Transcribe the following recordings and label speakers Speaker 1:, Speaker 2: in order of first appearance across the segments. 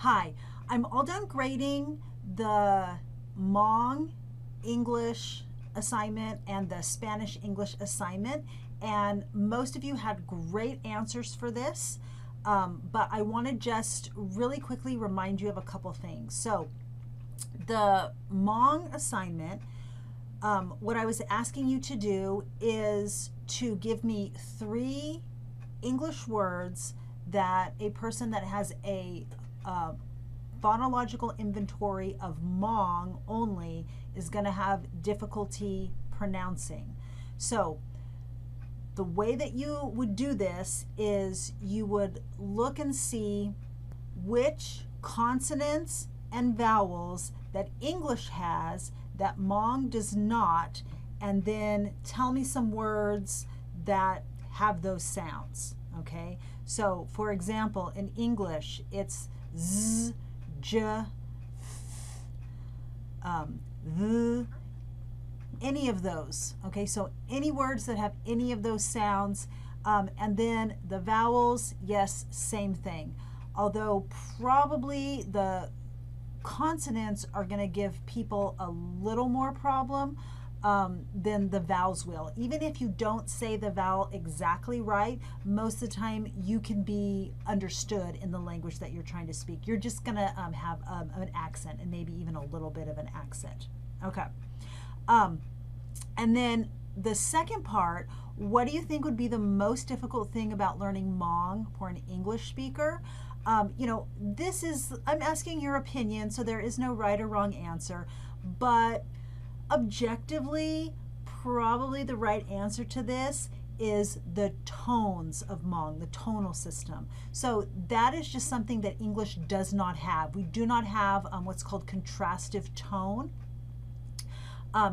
Speaker 1: Hi, I'm all done grading the Hmong English assignment and the Spanish English assignment, and most of you had great answers for this, but I want to just really quickly remind you of a couple things. So the Hmong assignment, what I was asking you to do is to give me 3 English words that a person that has a phonological inventory of Hmong only is going to have difficulty pronouncing. So the way that you would do this is you would look and see which consonants and vowels that English has that Hmong does not, and then tell me some words that have those sounds. Okay, so for example, in English, it's z, j, the, any of those. Okay, so any words that have any of those sounds, and then the vowels, yes, same thing. Although probably the consonants are going to give people a little more problem than the vowels will. Even if you don't say the vowel exactly right, most of the time you can be understood in the language that you're trying to speak. You're just going to have an accent, and maybe even a little bit of an accent. Okay. And then the second part, what do you think would be the most difficult thing about learning Hmong for an English speaker? This is, I'm asking your opinion, so there is no right or wrong answer, but objectively, probably the right answer to this is the tones of Hmong, the tonal system. So that is just something that English does not have. We do not have what's called contrastive tone.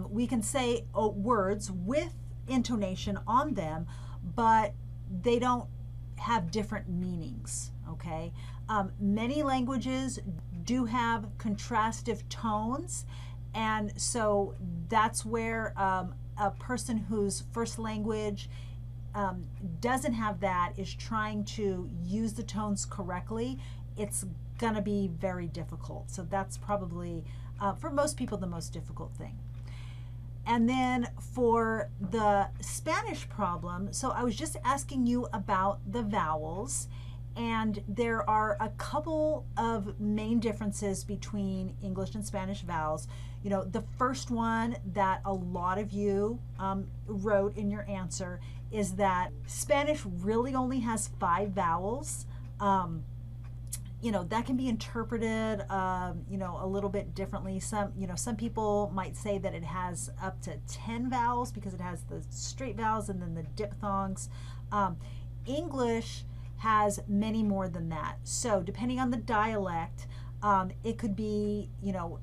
Speaker 1: We can say words with intonation on them, but they don't have different meanings. Okay, many languages do have contrastive tones, and so that's where a person whose first language doesn't have that is trying to use the tones correctly. It's going to be very difficult. So that's probably, for most people, the most difficult thing. And then for the Spanish problem, so I was just asking you about the vowels, and there are a couple of main differences between English and Spanish vowels. The first one that a lot of you wrote in your answer is that Spanish really only has 5 vowels. That can be interpreted, a little bit differently. Some people might say that it has up to 10 vowels because it has the straight vowels and then the diphthongs. English has many more than that. So depending on the dialect, it could be,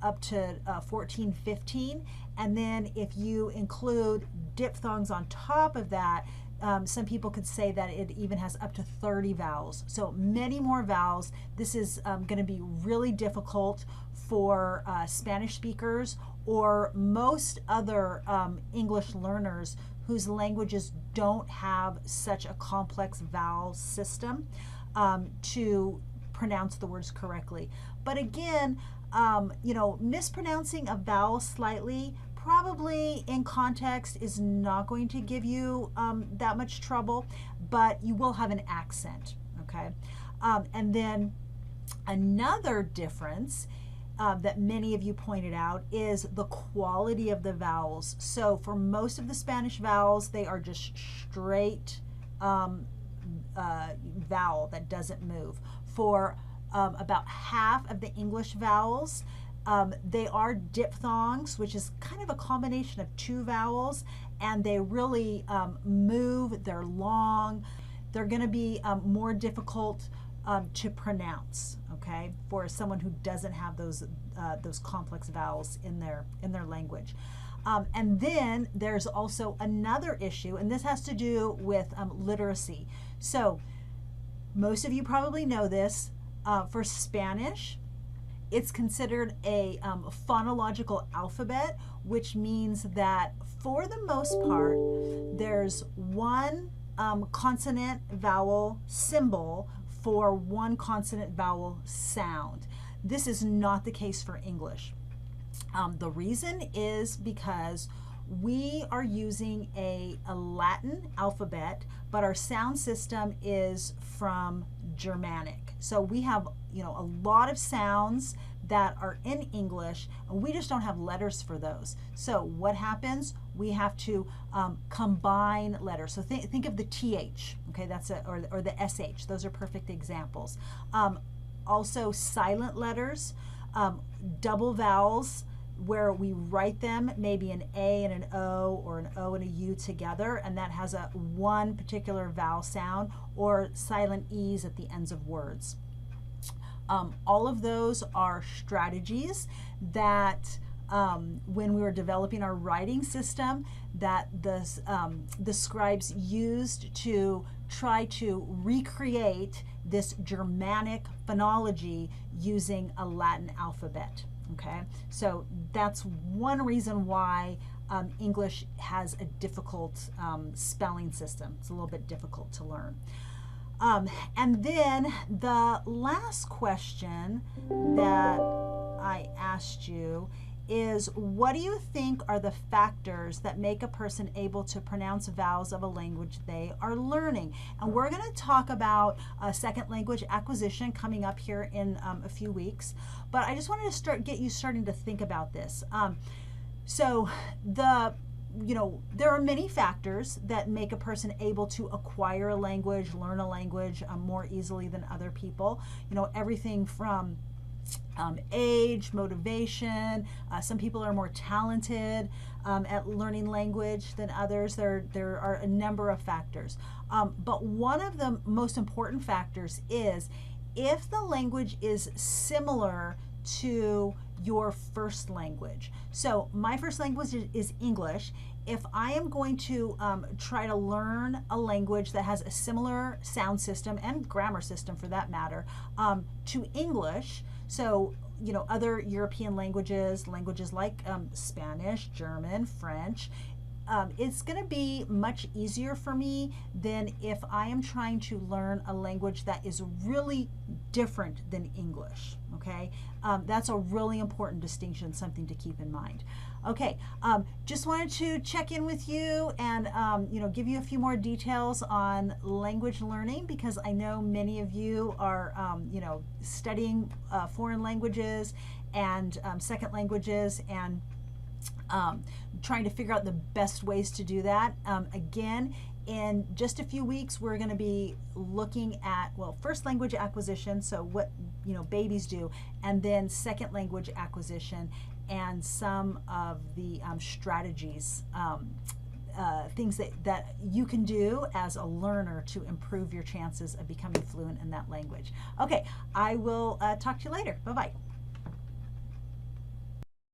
Speaker 1: up to 14, 15. And then if you include diphthongs on top of that, some people could say that it even has up to 30 vowels. So many more vowels. This is going to be really difficult for Spanish speakers or most other English learners whose languages don't have such a complex vowel system to pronounce the words correctly. But again, mispronouncing a vowel slightly probably in context is not going to give you that much trouble, but you will have an accent, okay? And then another difference that many of you pointed out is the quality of the vowels. So for most of the Spanish vowels, they are just straight vowel that doesn't move. For about half of the English vowels, they are diphthongs, which is kind of a combination of 2 vowels, and they really move, they're long, they're going to be more difficult to pronounce, okay, for someone who doesn't have those complex vowels in their language. And then there's also another issue, and this has to do with literacy. So most of you probably know this. For Spanish, it's considered a phonological alphabet, which means that for the most part, there's one consonant vowel symbol for one consonant vowel sound. This is not the case for English. The reason is because we are using a Latin alphabet, but our sound system is from Germanic. So we have, a lot of sounds that are in English, and we just don't have letters for those. So what happens? We have to combine letters. So think of the TH, okay, that's or the SH. Those are perfect examples. Also silent letters, double vowels, where we write them maybe an A and an O or an O and a U together, and that has a one particular vowel sound, or silent E's at the ends of words. All of those are strategies that when we were developing our writing system, that the scribes used to try to recreate this Germanic phonology using a Latin alphabet. Okay, so that's one reason why English has a difficult spelling system. It's a little bit difficult to learn. And then the last question that I asked you is, what do you think are the factors that make a person able to pronounce vowels of a language they are learning? And we're going to talk about second language acquisition coming up here in a few weeks, but I just wanted to get you starting to think about this. There are many factors that make a person able to acquire a language, learn a language more easily than other people. Everything from age, motivation. Some people are more talented at learning language than others. There are a number of factors. But one of the most important factors is if the language is similar to your first language. So my first language is English. If I am going to try to learn a language that has a similar sound system and grammar system for that matter to English, so other European languages like Spanish, German, French, it's going to be much easier for me than if I am trying to learn a language that is really different than English. Okay, that's a really important distinction, something to keep in mind. Okay, just wanted to check in with you and give you a few more details on language learning, because I know many of you are studying foreign languages and second languages, and trying to figure out the best ways to do that. Again, in just a few weeks, we're going to be looking at, first language acquisition, so what babies do, and then second language acquisition, and some of the strategies, things that you can do as a learner to improve your chances of becoming fluent in that language. Okay, I will talk to you later. Bye-bye.